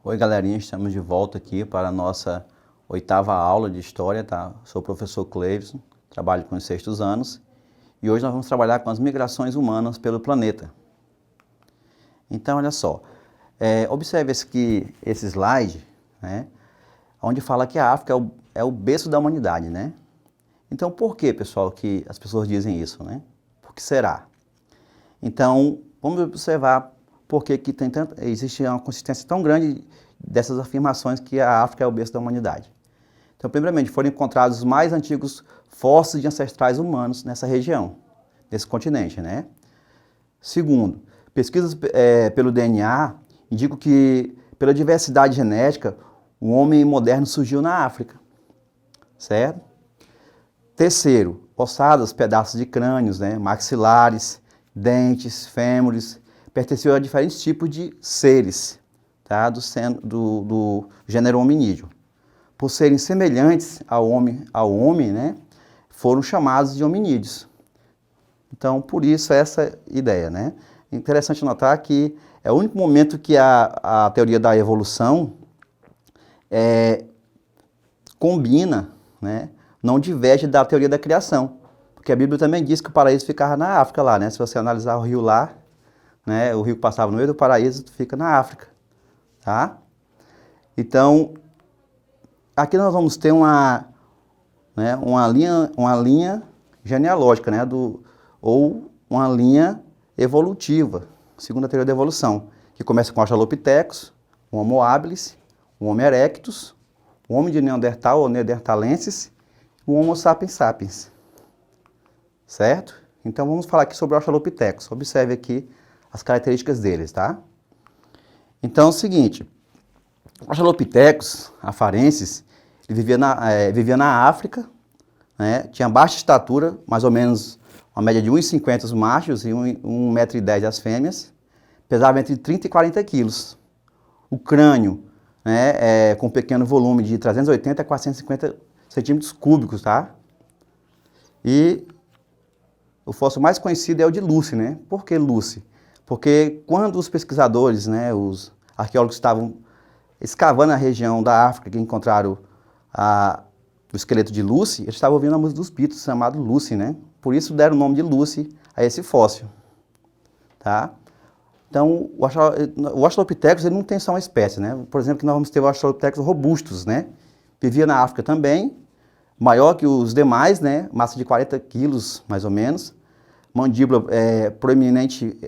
Oi, galerinha, estamos de volta aqui para a nossa 8ª aula de História, tá? Sou o professor Cleison, trabalho com os 6º anos e hoje nós vamos trabalhar com as migrações humanas pelo planeta. Então, olha só, observe esse slide, né, onde fala que a África é o berço da humanidade, né? Então, por que, pessoal, que as pessoas dizem isso, né? Por que será? Então, vamos observar por que existe uma consistência tão grande dessas afirmações que a África é o berço da humanidade. Então, primeiramente, foram encontrados os mais antigos fósseis de ancestrais humanos nessa região, nesse continente, né? Segundo, pesquisas pelo DNA indicam que, pela diversidade genética, o homem moderno surgiu na África, certo? Terceiro, ossadas, pedaços de crânios, né, maxilares, dentes, fêmures, pertenciam a diferentes tipos de seres, tá, do gênero hominídeo. Por serem semelhantes ao homem, né, foram chamados de hominídeos. Então, por isso essa ideia, né? Interessante notar que é o único momento que a teoria da evolução combina, né, não diverge da teoria da criação. Porque a Bíblia também diz que o paraíso ficava na África lá, né? Se você analisar o rio lá, né, o rio que passava no meio do paraíso fica na África, tá? Então, aqui nós vamos ter uma linha genealógica, né, ou uma linha evolutiva, segundo a teoria da evolução, que começa com o Australopithecus, o Homo habilis, o Homo erectus, o Homem de Neandertal ou Neanderthalensis, o Homo sapiens sapiens, certo? Então vamos falar aqui sobre o Australopithecus. Observe aqui as características deles, tá? Então é o seguinte, o Australopithecus afarensis, ele vivia na África, né? Tinha baixa estatura, mais ou menos uma média de 1,50 os machos e 1,10 m as fêmeas, pesava entre 30 e 40 quilos. O crânio, né, com um pequeno volume de 380 a 450 centímetros cúbicos, tá? E o fóssil mais conhecido é o de Lucy, né? Por que Lucy? Porque quando os pesquisadores, né, os arqueólogos estavam escavando a região da África que encontraram o esqueleto de Lucy, eles estavam ouvindo a música dos Beatles, chamado Lucy, né? Por isso deram o nome de Lucy a esse fóssil, tá? Então, o Australopithecus ele não tem só uma espécie, né? Por exemplo, que nós vamos ter o Australopithecus robustus, né? Vivia na África também, maior que os demais, né? Massa de 40 quilos, mais ou menos. Mandíbula proeminente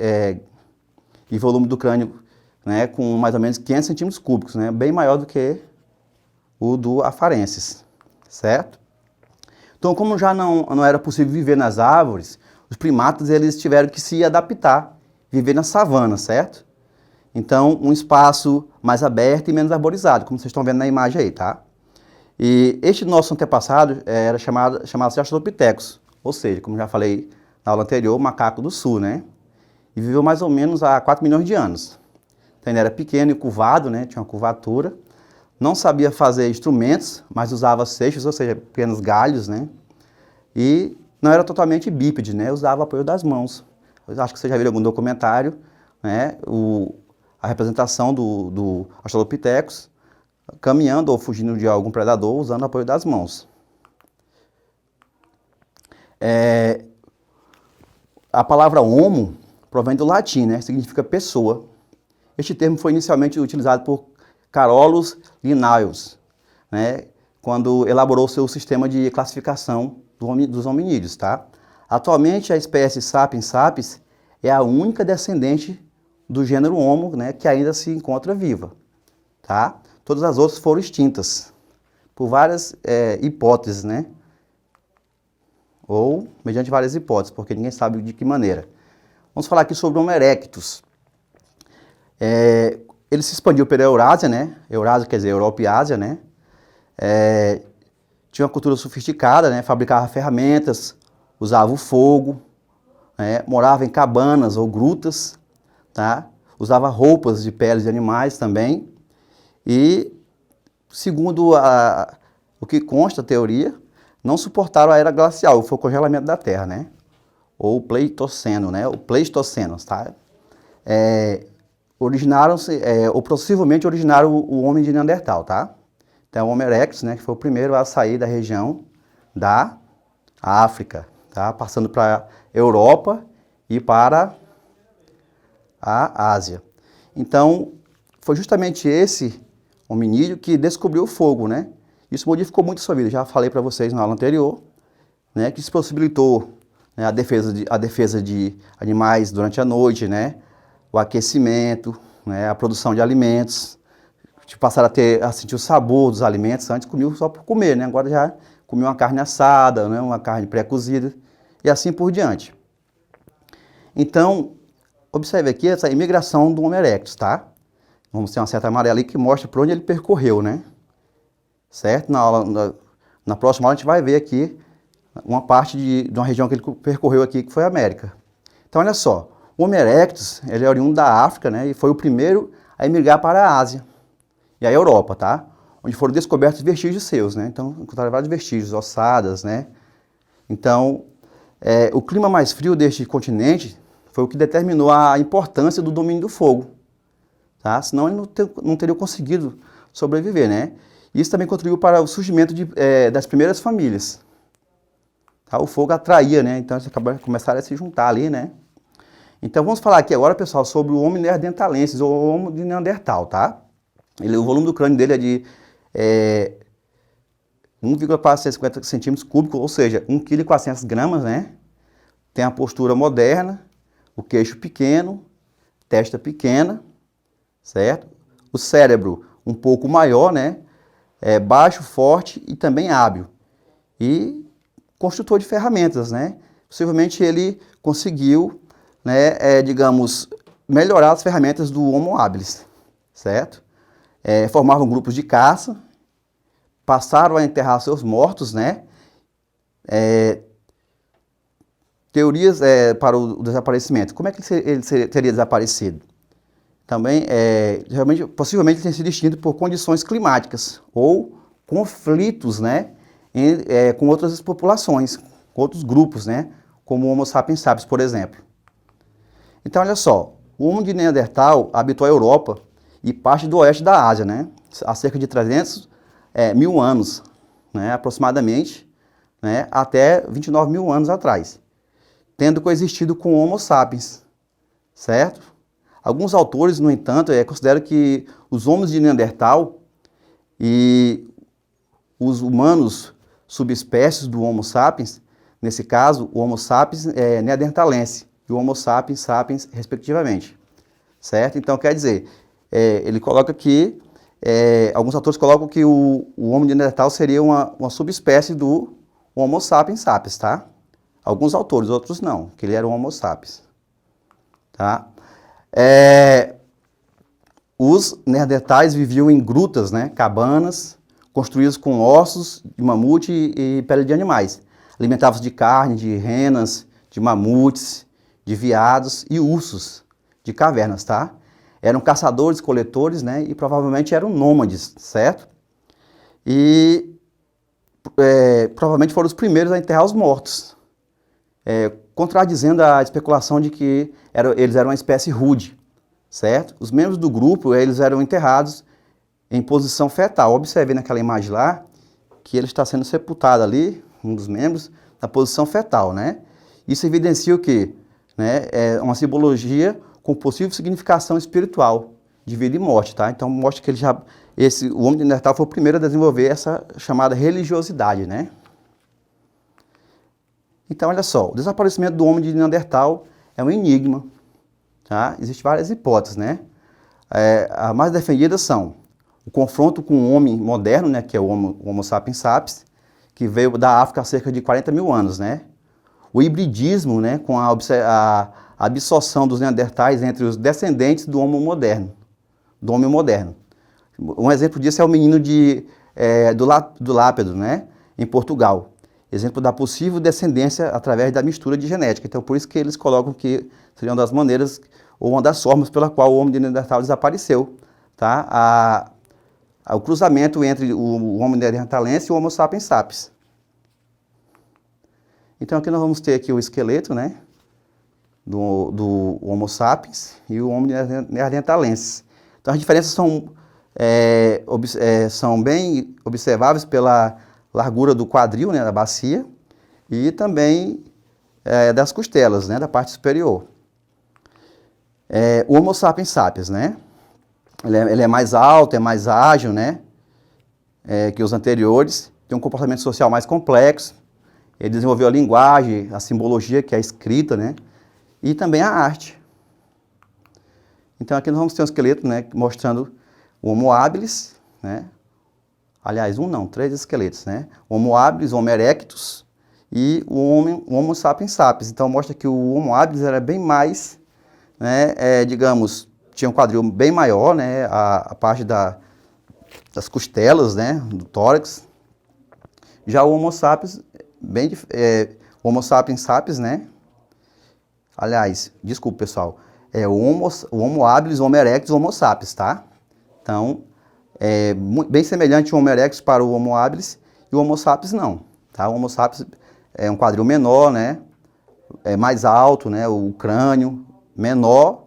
e volume do crânio, né? Com mais ou menos 500 centímetros cúbicos, né? Bem maior do que o do afarensis, certo? Então, como já não era possível viver nas árvores, os primatas eles tiveram que se adaptar, viver na savana, certo? Então, um espaço mais aberto e menos arborizado, como vocês estão vendo na imagem aí, tá? E este nosso antepassado era chamado-se Australopithecus, ou seja, como já falei na aula anterior, macaco do sul, né? E viveu mais ou menos há 4 milhões de anos. Então, ele era pequeno e curvado, né? Tinha uma curvatura. Não sabia fazer instrumentos, mas usava seixos, ou seja, pequenos galhos, né? E não era totalmente bípede, né? Usava apoio das mãos. Eu acho que você já viu em algum documentário, né? A representação do Australopithecus caminhando ou fugindo de algum predador usando o apoio das mãos. A palavra homo provém do latim, né? Significa pessoa. Este termo foi inicialmente utilizado por Carolus Linnaeus, né? Quando elaborou seu sistema de classificação dos hominídeos, tá? Atualmente, a espécie Sapiens sapiens é a única descendente do gênero Homo, né, que ainda se encontra viva, tá? Todas as outras foram extintas por várias hipóteses, né? Ou mediante várias hipóteses, porque ninguém sabe de que maneira. Vamos falar aqui sobre o Homo erectus. Ele se expandiu pela Eurásia, né? Eurásia quer dizer Europa e Ásia, né? Tinha uma cultura sofisticada, né? Fabricava ferramentas, usava o fogo, né? Morava em cabanas ou grutas, tá? Usava roupas de peles de animais também. E, segundo o que consta a teoria, não suportaram a era glacial, foi o congelamento da Terra, né? Ou Pleistoceno, né? O Pleistoceno, tá? originaram-se, ou possivelmente originaram o homem de Neandertal, tá? Então, o Homo erectus, né, que foi o primeiro a sair da região da África, tá? Passando para a Europa e para a Ásia. Então, foi justamente esse hominídeo que descobriu o fogo, né? Isso modificou muito a sua vida, já falei para vocês na aula anterior, né, que isso possibilitou, né, a defesa de animais durante a noite, né, o aquecimento, né, a produção de alimentos, de passar a sentir o sabor dos alimentos. Antes comiam só por comer, né, agora já comia uma carne assada, né, uma carne pré-cozida e assim por diante. Então, observe aqui essa imigração do Homo erectus, tá? Vamos ter uma seta amarela aí que mostra por onde ele percorreu, né? Certo? Na próxima aula a gente vai ver aqui uma parte de uma região que ele percorreu aqui, que foi a América. Então, olha só, o Homo erectus, ele é oriundo da África, né? E foi o primeiro a emigrar para a Ásia e a Europa, tá? Onde foram descobertos vestígios seus, né? Então, encontraram vários vestígios, ossadas, né? Então, o clima mais frio deste continente foi o que determinou a importância do domínio do fogo, tá? Senão ele não teria conseguido sobreviver, né? Isso também contribuiu para o surgimento das primeiras famílias. Tá? O fogo atraía, né? Então eles começaram a se juntar ali, né? Então vamos falar aqui agora, pessoal, sobre o Homo neanderthalensis, ou Homo de Neandertal, tá? O volume do crânio dele é de 1,450 centímetros cúbicos, ou seja, 1,4 kg, né? Tem a postura moderna, o queixo pequeno, testa pequena, certo? O cérebro um pouco maior, né? Baixo, forte e também hábil. E construtor de ferramentas, né? Possivelmente ele conseguiu, né, digamos, melhorar as ferramentas do Homo habilis, certo? Formavam grupos de caça, passaram a enterrar seus mortos, né? Teorias para o desaparecimento. Como é que ele teria desaparecido? Também, possivelmente, ele tenha sido extinto por condições climáticas ou conflitos, né, com outras populações, com outros grupos, né, como o Homo sapiens sapiens, por exemplo. Então, olha só, o Homo de Neandertal habitou a Europa e parte do oeste da Ásia, né, há cerca de 300 mil anos, né, aproximadamente, né, até 29 mil anos atrás, tendo coexistido com o Homo sapiens, certo? Alguns autores, no entanto, consideram que os homens de Neandertal e os humanos subespécies do Homo sapiens, nesse caso, o Homo sapiens neanderthalense e o Homo sapiens sapiens, respectivamente, certo? Então, quer dizer, ele coloca que, alguns autores colocam que o Homo de Neandertal seria uma subespécie do Homo sapiens sapiens, tá? Alguns autores, outros não, que ele era um Homo sapiens, tá? Os neandertais viviam em grutas, né, cabanas, construídas com ossos de mamute e pele de animais. Alimentavam-se de carne, de renas, de mamutes, de veados e ursos de cavernas, tá? Eram caçadores, coletores, né, e provavelmente eram nômades, certo? E provavelmente foram os primeiros a enterrar os mortos, contradizendo a especulação de que eles eram uma espécie rude, certo? Os membros do grupo, eles eram enterrados em posição fetal. Observe naquela imagem lá, que ele está sendo sepultado ali, um dos membros, na posição fetal, né? Isso evidencia o quê? Né? É uma simbologia com possível significação espiritual de vida e morte, tá? Então mostra que o homem de Neandertal foi o primeiro a desenvolver essa chamada religiosidade, né? Então, olha só, o desaparecimento do homem de Neandertal é um enigma, tá? Existem várias hipóteses, né? As mais defendidas são o confronto com o homem moderno, né, que é o Homo sapiens sapiens, que veio da África há cerca de 40 mil anos, né? O hibridismo, né, com a absorção dos neandertais entre os descendentes do homem moderno. Um exemplo disso é o menino do Lápedo, né, em Portugal. Exemplo da possível descendência através da mistura de genética. Então, por isso que eles colocam que seria uma das maneiras, ou uma das formas pela qual o homem de Neandertal desapareceu, tá? O cruzamento entre o Homo neanderthalense e o Homo sapiens sapiens. Então, aqui nós vamos ter aqui o esqueleto, né, do Homo sapiens e o Homo neanderthalensis. Então as diferenças são bem observáveis pela largura do quadril, né, da bacia, e também das costelas, né, da parte superior. O Homo sapiens sapiens, né, ele é mais alto, é mais ágil, né, que os anteriores, tem um comportamento social mais complexo, ele desenvolveu a linguagem, a simbologia, que é a escrita, né, e também a arte. Então aqui nós vamos ter um esqueleto, né, mostrando o Homo habilis, né, aliás, três esqueletos, né, o Homo habilis, o Homo erectus e o Homo sapiens sapiens. Então mostra que o Homo habilis era bem mais, né, digamos, tinha um quadril bem maior, né, a parte das costelas, né, do tórax. Já o Homo sapiens, o Homo sapiens sapiens, né, aliás, desculpa pessoal, o Homo habilis, o Homo erectus e o Homo sapiens, tá? Então, bem semelhante o Homo erectus para o Homo habilis e o Homo sapiens não, tá? O Homo sapiens é um quadril menor, né, mais alto, né, o crânio menor,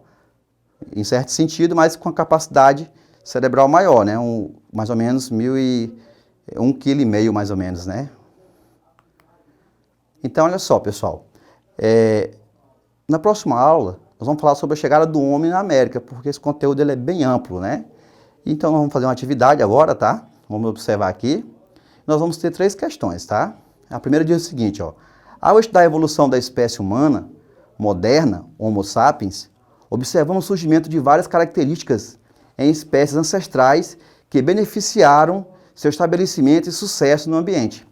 em certo sentido, mas com a capacidade cerebral maior, né, mais ou menos 1,5 kg mais ou menos, né? Então, olha só, pessoal, na próxima aula, nós vamos falar sobre a chegada do homem na América, porque esse conteúdo ele é bem amplo, né? Então, nós vamos fazer uma atividade agora, tá? Vamos observar aqui. Nós vamos ter 3 questões, tá? A primeira diz o seguinte, ó. Ao estudar a evolução da espécie humana moderna, Homo sapiens, observamos o surgimento de várias características em espécies ancestrais que beneficiaram seu estabelecimento e sucesso no ambiente.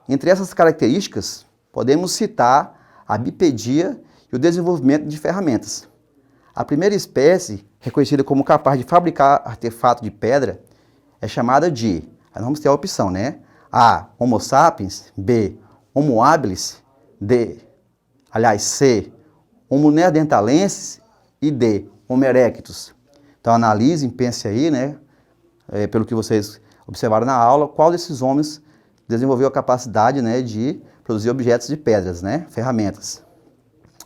Entre essas características, podemos citar a bipedia e o desenvolvimento de ferramentas. A primeira espécie, reconhecida como capaz de fabricar artefato de pedra, é chamada de, aí vamos ter a opção, né? A, Homo sapiens, B, Homo habilis, C, Homo neanderthalensis e D, Homo erectus. Então analisem, pensem aí, né? Pelo que vocês observaram na aula, qual desses homens desenvolveu a capacidade, né, de produzir objetos de pedras, né? Ferramentas.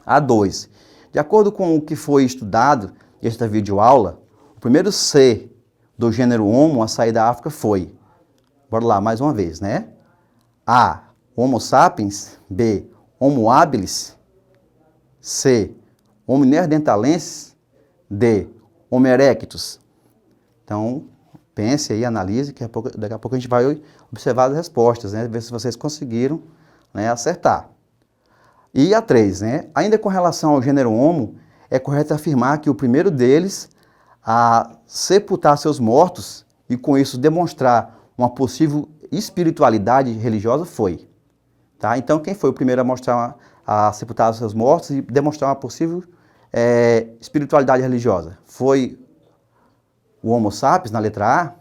A2. De acordo com o que foi estudado nesta videoaula, o primeiro ser do gênero Homo a sair da África foi, bora lá mais uma vez, né? A, Homo sapiens, B, Homo habilis, C, Homo neanderthalensis, D, Homo erectus. Então, pense aí, analise, que daqui a pouco a gente vai observar as respostas, né? Ver se vocês conseguiram, né, acertar. E a 3, né? Ainda com relação ao gênero Homo, é correto afirmar que o primeiro deles a sepultar seus mortos e com isso demonstrar uma possível espiritualidade religiosa foi. Tá? Então, quem foi o primeiro a sepultar seus mortos e demonstrar uma possível espiritualidade religiosa? Foi o Homo sapiens na letra A,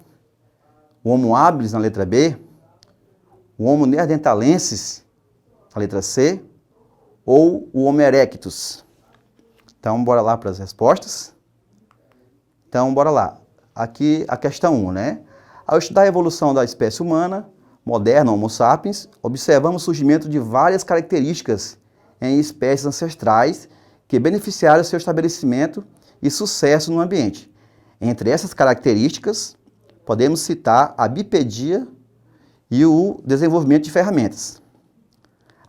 o Homo habilis na letra B, o Homo neanderthalensis na letra C, ou o Homo erectus? Então, bora lá para as respostas. Então, bora lá. Aqui a questão 1, né? Ao estudar a evolução da espécie humana, moderna, Homo sapiens, observamos o surgimento de várias características em espécies ancestrais que beneficiaram seu estabelecimento e sucesso no ambiente. Entre essas características, podemos citar a bipedia e o desenvolvimento de ferramentas.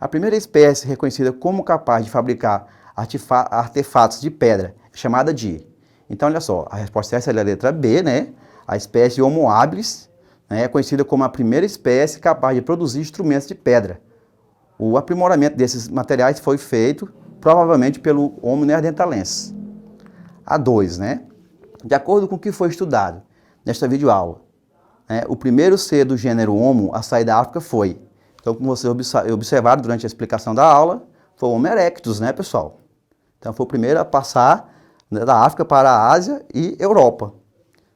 A primeira espécie reconhecida como capaz de fabricar artefatos de pedra é chamada de... Então, olha só, a resposta certa é a letra B, né? A espécie Homo habilis, né, é conhecida como a primeira espécie capaz de produzir instrumentos de pedra. O aprimoramento desses materiais foi feito, provavelmente, pelo Homo neanderthalensis. A 2, né? De acordo com o que foi estudado nesta videoaula, né, o primeiro ser do gênero Homo a sair da África foi... Então, como vocês observaram durante a explicação da aula, foi o Homo erectus, né, pessoal? Então, foi o primeiro a passar, né, da África para a Ásia e Europa,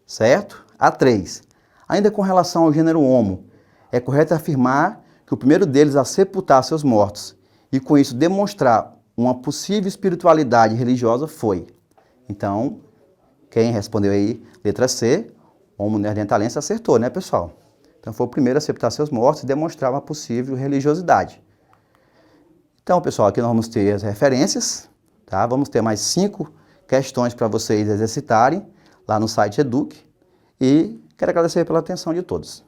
certo? A 3. Ainda com relação ao gênero Homo, é correto afirmar que o primeiro deles a sepultar seus mortos e, com isso, demonstrar uma possível espiritualidade religiosa foi. Então, quem respondeu aí, letra C, Homo neanderthalensis, acertou, né, pessoal? Então, foi o primeiro a sepultar seus mortos e demonstrar uma possível religiosidade. Então, pessoal, aqui nós vamos ter as referências, Tá? Vamos ter mais 5 questões para vocês exercitarem lá no site Eduque. E quero agradecer pela atenção de todos.